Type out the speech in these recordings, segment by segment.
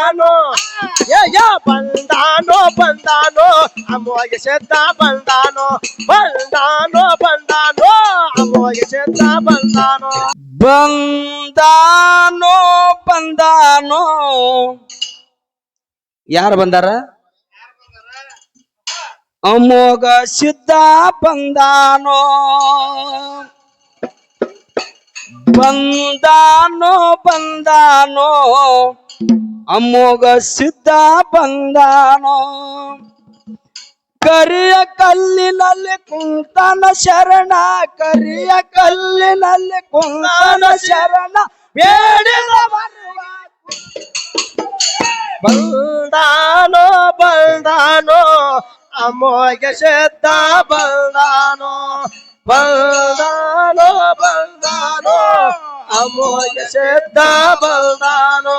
ಬಂದಾನೋ ಬಂದಾನೋ ಬಂದಾನೋ ಅಮೋಘ ಸಿದ್ಧ ಬಂದಾನೋ ಬಂದಾನೋ ಬಂದಾನೋ ಅಮೋಘ ಸಿದ್ಧ ಬಂದಾನೋ ಬಂದಾನೋ ಬಂದಾನೋ ಯಾರು ಬಂದಾರ ಅಮೋಘ ಸಿದ್ಧ ಬಂದಾನೋ ಬಂದಾನೋ ಬಂದಾನೋ ಅಮೋಘ ಸಿದ್ಧ ಬಂದಾನೋ ಕರಿಯ ಕಲ್ಲಿನಲ್ಲಿ ಕುಂತನ ಶರಣ ಕರಿಯ ಕಲ್ಲಿನಲ್ಲಿ ಕುಂತನ ಶರಣ ಬೇಡಿದ ಬಂದಾನೋ ಬಂದಾನೋ ಅಮೋಘ ಸಿದ್ಧ ಬಂದಾನೋ ಬಂದಾನೋ ಬಂದಾನೋ ಅಮೋಘ ಸಿದ್ಧ ಬಂದಾನೋ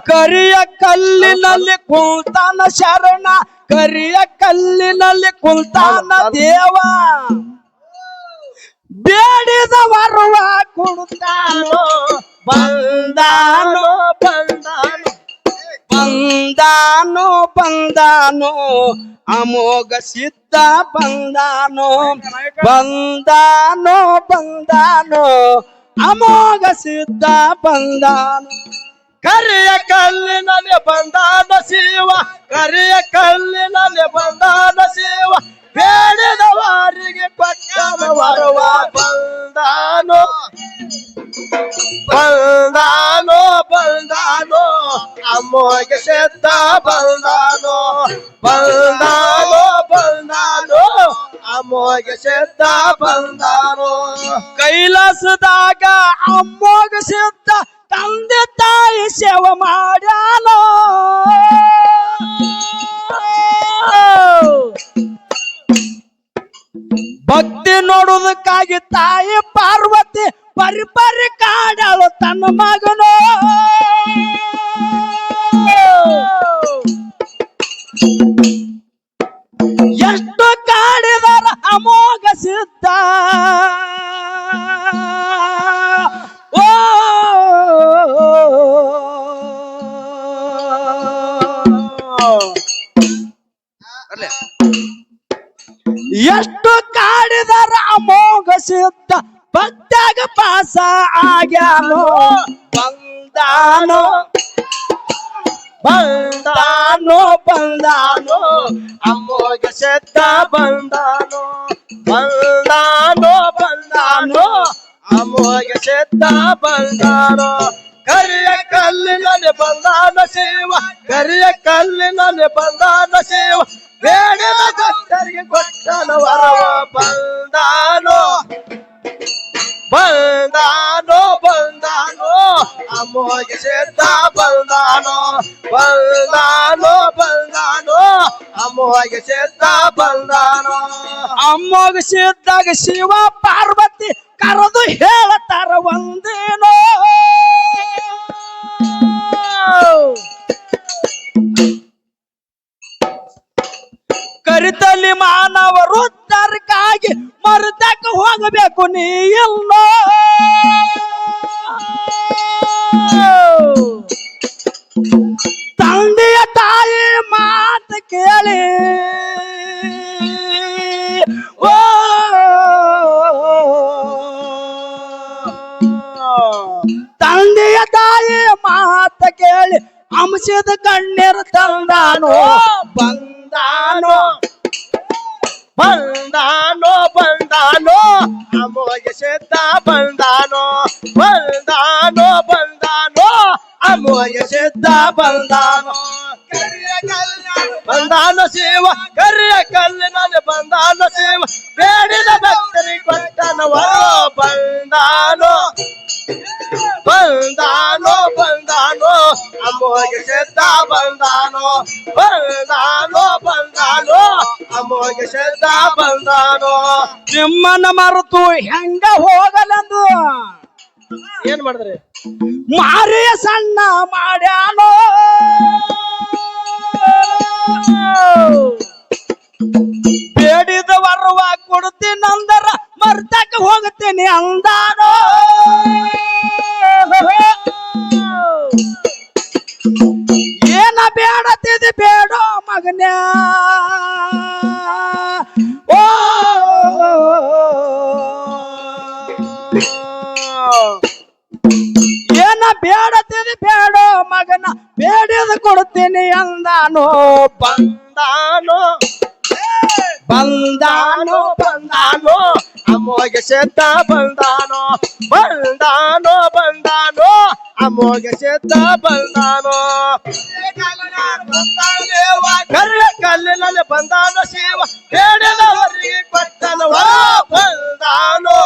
ಕರಿಯ ಕಲ್ಲಿನಲ್ಲಿ ಕುಂತಾನ ಶರಣ ಕರಿಯ ಕಲ್ಲಿನಲ್ಲಿ ಕುಂತಾನ ದೇವ ಬೇಡಿದ ವರವ ಕೊಡುತ್ತಾನೋ ಬಂದಾನೋ ಬಂದಾನೋ ಬಂದಾನೋ ಬಂದಾನೋ ಅಮೋಘ ಸಿದ್ಧ ಬಂದಾನೋ ಬಂದಾನೋ ಬಂದಾನೋ ಅಮೋಘ ಸಿದ್ಧ ಬಂದಾನೋ ಕರಿಯ ಕಲ್ಲಿನಲ್ಲಿ ಬಂದಾನ ಶಿವ ಕರಿಯ ಕಲ್ಲಿನಲ್ಲಿ ಬಂದಾನ ಶಿವ ಬೇಡಿದವರಿಗೆ ಕೊಟ್ಟನ ವರವ ಬಂದಾನೋ ಬಂದಾನೋ ಬಂದಾನೋ ಅಮೋಘ ಸಿದ್ಧ ಬಂದಾನೋ ಬಂದಾನೋ ಬಂದಾನೋ ಅಮೋಘ ಸಿದ್ಧ ಬಂದಾನೋ ಕೈಲಾಸದಾಗ ಅಮೋಘ ಸಿದ್ಧ ತಂದೆ ತಾಯಿ ಸೇವೆ ಮಾಡ್ಯಾನೋ ಭಕ್ತಿ ನೋಡುವುದಕ್ಕಾಗಿ ತಾಯಿ ಪಾರ್ವತಿ ಪರಿಪರಿ ಕಾಡಲು ತನ್ನ ಮಗನೋ ಎಷ್ಟು ಕಾಡಿದರ ಅಮೋಘ ಸಿದ್ಧ ಓ ಎಷ್ಟು ಕಾಡಿದರ ಅಮೋಘ ಸಿದ್ಧ ಭಕ್ತಾಗ ಪಾಸ ಆಗ್ಯಾನೋ ಬಂದಾನೋ ಬಂದಾನೋ ಬಂದಾನೋ ಅಮೋಘ ಸಿದ್ಧ ಬಂದಾನೋ ಬಂದಾನೋ ಬಂದಾನೋ ಅಮೋಘ ಸಿದ್ಧ ಬಂದಾನೋ ಕರಿಯ ಕಲ್ಲಿನಲ್ಲಿ ಬಂದಾನ ಶಿವ ಕರಿಯ ಕಲ್ಲಿನಲ್ಲಿ ಬಂದಾನ ಶಿವ ಬೇಡಿದ ಭಕ್ತರಿಗೆ ಕೊಟ್ಟನ ವರವ ಬಂದಾನೋ ಬಂದಾನೋ ಬಂದಾನೋ ಅಮೋಘ ಸಿದ್ಧ ಬಂದಾನೋ ಬಂದಾನೋ ಬಂದಾನೋ ಅಮೋಘ ಸಿದ್ಧ ಬಂದಾನೋ ಅಮೋಘ ಸಿದ್ಧಾಗ ಶಿವ ಪಾರ್ವತಿ ಕರೆದು ಹೇಳತಾರ ಒಂದೇನೋ ಕರಿತಲ್ಲಿ ಮಾನವರು ತರ್ಕಾಗಿ ಮರುತಕ್ಕ ಹೋಗಬೇಕು ನೀ ಎಲ್ಲೋ ತಂದೆಯ ತಾಯಿ ಮಾತು ಕೇಳಿ ಓ ತಂದೆಯ ತಾಯಿ ಮಾತು ಕೇಳಿ ಅಂಶದ ಕಣ್ಣೀರು ತಂದಾನೋ ಬಂದಾನೋ ಬಂದಾನೋ ಬಂದಾನೋ ಅಮೋಘ ಸಿದ್ಧ ಬಂದಾನೋ ಬಂದಾನೋ ಬಂದಾನೋ ಅಮೋಘ ಸಿದ್ಧ ಬಂದಾನೋ ಕರಿಯ ಕಲ್ಲಿನಲ್ಲಿ ಬಂದಾನ ಶಿವ ಕರಿಯ ಕಲ್ಲಿನಲ್ಲಿ ಬಂದಾನ ಶಿವ ಬೇಡಿದ ಭಕ್ತರಿಗೆ ಕೊಟ್ಟನ ವರ ಬಂದಾನೋ ಬಂದಾನೋ ಬಂದಾನೋ ಅಮೋಘ ಸಿದ್ಧ ಬಂದಾನೋ ಬಂದಾನೋ ಬಂದಾನೋ ಅಮೋಘ ಸಿದ್ಧ ಬಂದಾನೋ ನಿಮ್ಮನ್ನ ಮರೆತು ಹೆಂಗ ಹೋಗಲೆಂದು ಏನ್ ಮಾಡಿದ್ರಿ ಮಾರಿಯ ಸಣ್ಣ ಮಾಡ್ಯಾನೋ ಬೇಡಿದ ವರವ ಕೊಡ್ತೀನಂದರ ಮರ್ತಕ ಹೋಗ್ತೀನಿ ಅಂದಾನೋ ಬೇಡತಿದ್ ಬೇಡೋ ಮಗನ ಓ ಏನ ಬೇಡತಿದ್ ಬೇಡೋ ಮಗನ ಬೇಡಿದ ಕೊಡ್ತೀನಿ ಅಂದಾನೋ ಬಂದಾನೋ ಬಂದಾನೋ ಬಂದಾನೋ ಅಮ್ಮೋಗೆ ಸಿದ್ಧ ಬಂದಾನೋ ಬಂದಾನೋ ಅಮ್ಮೋಗೆ ಸಿದ್ಧ ಬಂದಾನೋ ಕರಿಯ ಕಲ್ಲಿನಲ್ಲಿ ಬಂದಾನೋ ಶಿವ ಬೇಡದವರಿಗೆ ಕೊಟ್ಟನು ಬಂದಾನೋ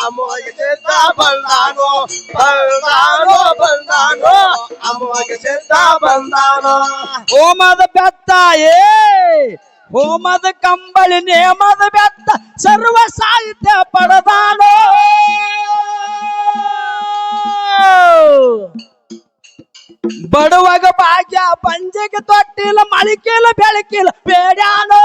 ಅಮ್ಮೋಗೆ ಸಿದ್ಧ ಬಂದಾನೋ ಅಮ್ಮೋಗೆ ಸಿದ್ಧ ಬಂದಾನೋ ಹೋಮದ ಬೆತ್ತ ಹೋಮದ ಕಂಬಳಿ ನೇಮದ ಬೆತ್ತ ಸರ್ವ ಸಾಹಿತ್ಯ ಪಡೆದಾನೋ ಬಡವಾಗ ಭಾಗ್ಯ ಪಂಜೆಗೆ ತೊಟ್ಟಿಲ್ಲ ಮಳಿಕಿಲ್ಲ ಬೆಳಕಿಲ್ಲ ಬೇಡ್ಯಾನೋ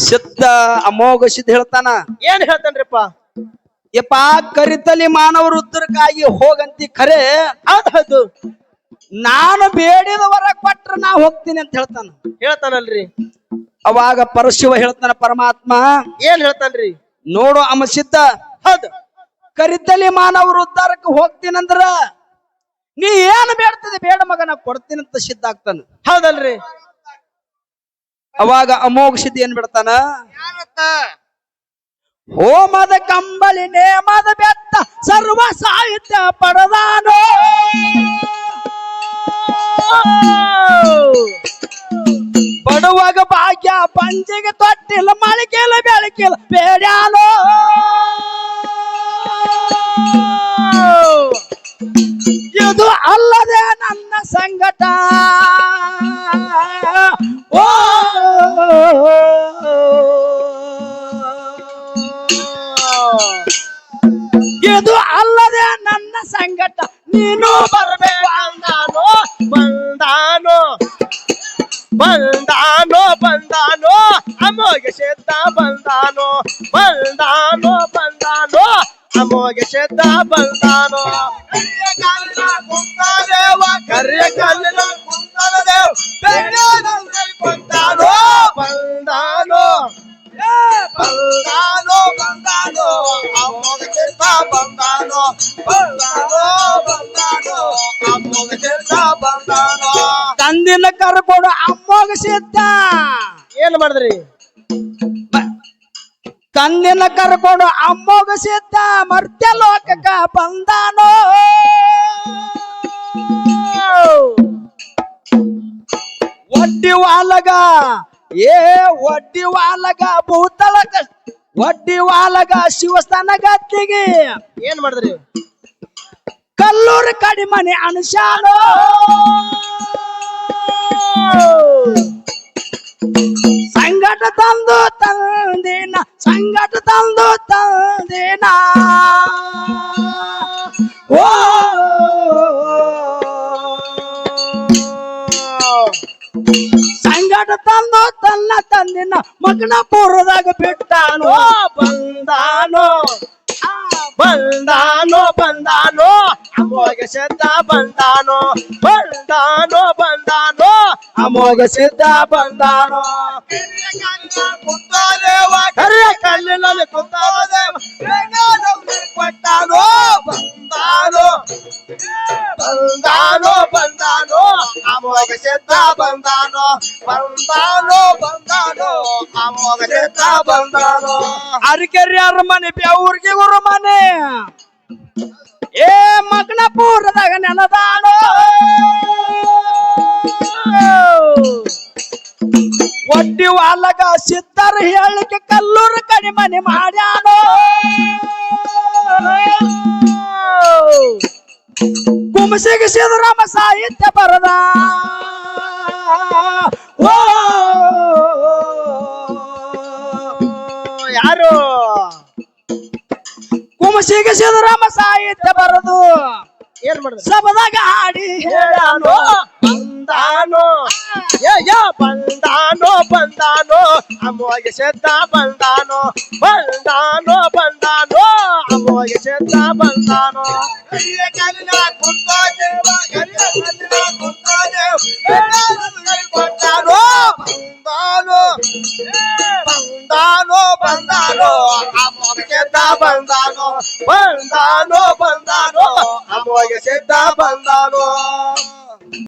ಸಿದ್ಧ ಅಮೋಘ ಸಿದ್ಧ ಹೇಳ್ತಾನ ಏನ್ ಹೇಳ್ತಾನ್ರಿಪ್ಪ ಯಪ್ಪ ಕರಿತಲಿ ಮಾನವರು ಉತ್ತರಕ್ಕಾಗಿ ಹೋಗಂತಿ ಖರೆ ಹೌದು ನಾನು ಬೇಡಿದ ವರ ಕೊಟ್ರ ನಾ ಹೋಗ್ತೀನಿ ಅಂತ ಹೇಳ್ತಾನಲ್ರಿ ಅವಾಗ ಪರಶಿವ ಹೇಳ್ತಾನ ಪರಮಾತ್ಮ ಏನ್ ಹೇಳ್ತಾನ್ರಿ ನೋಡು ಅಮ್ಮ ಸಿದ್ಧ ಹೌದು ಕರಿತಲಿ ಮಾನವರು ಉದ್ಧಾರಕ್ಕೆ ಹೋಗ್ತೀನಂದ್ರ ನೀ ಏನು ಬೇಡ್ತಿದೆ ಬೇಡ ಮಗ ನಾ ಕೊಡ್ತೀನಿ ಅಂತ ಸಿದ್ಧ ಆಗ್ತಾನ ಹೌದಲ್ರಿ ಅವಾಗ ಅಮೋಘ ಸಿದ್ಧ ಏನ್ ಬಿಡ್ತಾನ ಹೋಮದ ಕಂಬಳಿ ನೇಮದ ಬೆತ್ತ ಸರ್ವ ಸಾಹಿತ್ಯ ಪಡೆದಾನೋ ಬಡವಾಗ ಭಾಗ್ಯ ಪಂಜಿಗೆ ತೊಟ್ಟಿಲ್ಲ ಮಳಿಕೆಲ್ಲ ಬೆಳಕಿಲ್ಲ ಬೇಡ್ಯಾನೋ ಇದು ಅಲ್ಲದೆ ನನ್ನ ಸಂಗಟ ಓ ಇದು ಅಲ್ಲದೆ ನನ್ನ ಸಂಗಟ ನೀನು ಬರ್ಬೇಕಂದಾನೋ ಬಂದಾನೋ ಅಮ್ಮೋಗೆ ಸಿದ್ಧ ಬಂದಾನೋ ಅಮ್ಮೋಗೆ ಸಿದ್ಧ ಬಂದಾನೋ ಕರಿಯ ಕಾಲಿನ ಕುಂತಾನ ದೇವ ಬಂದಾನೋ ಅಮ್ಮೋಗೆ ಸಿದ್ಧ ಬಂದಾನೋ ಅಮ್ಮೋಗೆ ಸಿದ್ಧ ಬಂದಾನೋ ತಂದಿನ ಕರ್ಕೊಂಡು ಅಮ್ಮೋಗ ಸಿದ್ಧ ಏನ್ ಮಾಡಿದ್ರಿ ತಂದಿನ ಕರ್ಕೊಂಡು ಅಮ್ಮೋಗ ಸಿದ್ಧ ಮರ್ತ್ಯ ಲೋಕಕ್ಕ ಬಂದಾನೋ ಒಡ್ಡಿ ವಾಲಗ ಒಡ್ಡಿ ವಾಲಗ ಭೂತಳಗ ಒಡ್ಡಿ ವಾಲಗ ಶಿವಸ್ಥಾನ ಗದ್ದಿಗೆ ಏನ್ ಮಾಡಿದ್ರಿ ಕಲ್ಲೂರು ಕಡಿಮನೆ ಅನುಶಾನೋ ಸಂಗಟ ತಂದು ತಂದೇನ ಓ ಸಂಗಟ ತಂದು ತನ್ನ ತಂದಿನ ಮಗನ ಪೂರ್ವದಾಗ ಬಿಟ್ಟಾನೋ ಬಂದಾನೋ ಅಮ್ಮೋಗೆ ಸಿದ್ಧ ಬಂದಾನೋ ಅಮ್ಮೋಗೆ ಸಿದ್ಧ ಬಂದಾನೋ ಕರಿಯ ಕಲ್ಲಿನಲ್ಲಿ ಕುಂತಾನ ದೇವ ಕೊಟ್ಟಾನೋ ಬಂದಾನೋ ಅಮ್ಮೋಗೆ ಸಿದ್ಧ ಬಂದಾನೋ ಅಮ್ಮೋಗೆ ಸಿದ್ಧ ಬಂದಾನೋ ಅರಿಕೆರೆ ಅರಮನೆ ಬೆವ್ರಿಗೆ ಗುರು ಮನೆ ಏ ಮಗನ ಪೂರ್ವದಾಗ ನೆನದಾನೋ ಒಡ್ಡಿ ವಾಲಗ ಸಿದ್ಧರ ಹೇಳಿಕೆ ಕಲ್ಲೂರು ಕಡಿಮನೆ ಮಾಡ್ಯಾನೋ ಕುಮಸಿಗೆ ಸಿದ್ದರಾಮ ಸಾಹಿತ್ಯ ಬರದ ಓ ಯಾರು ಕುಮಸಿಗೆ ಸಿದ್ದರಾಮ ಸಾಹಿತ್ಯ ಬರದು ಏನ್ ಮಾಡಿದ್ರು ಸಬದಾಗ ಹಾಡಿ ಹೇಳಾನೋ ಬಂದಾನೋ ಬಂದಾನೋ ಬಂದಾನೋ ಅಮೋಘ ಸಿದ್ಧ ಬಂದಾನೋ ಬಂದಾನೋ ಅಮೋಘ ಸಿದ್ಧ ಬಂದಾನೋ ಬಂದಾನೋ ಬಂದಾನೋ ಬಂದಾನೋ ಅಮೋಘ ಸಿದ್ಧ ಬಂದಾನೋ ಬಂದಾನೋ ಅಮೋಘ ಸಿದ್ಧ ಬಂದಾನೋ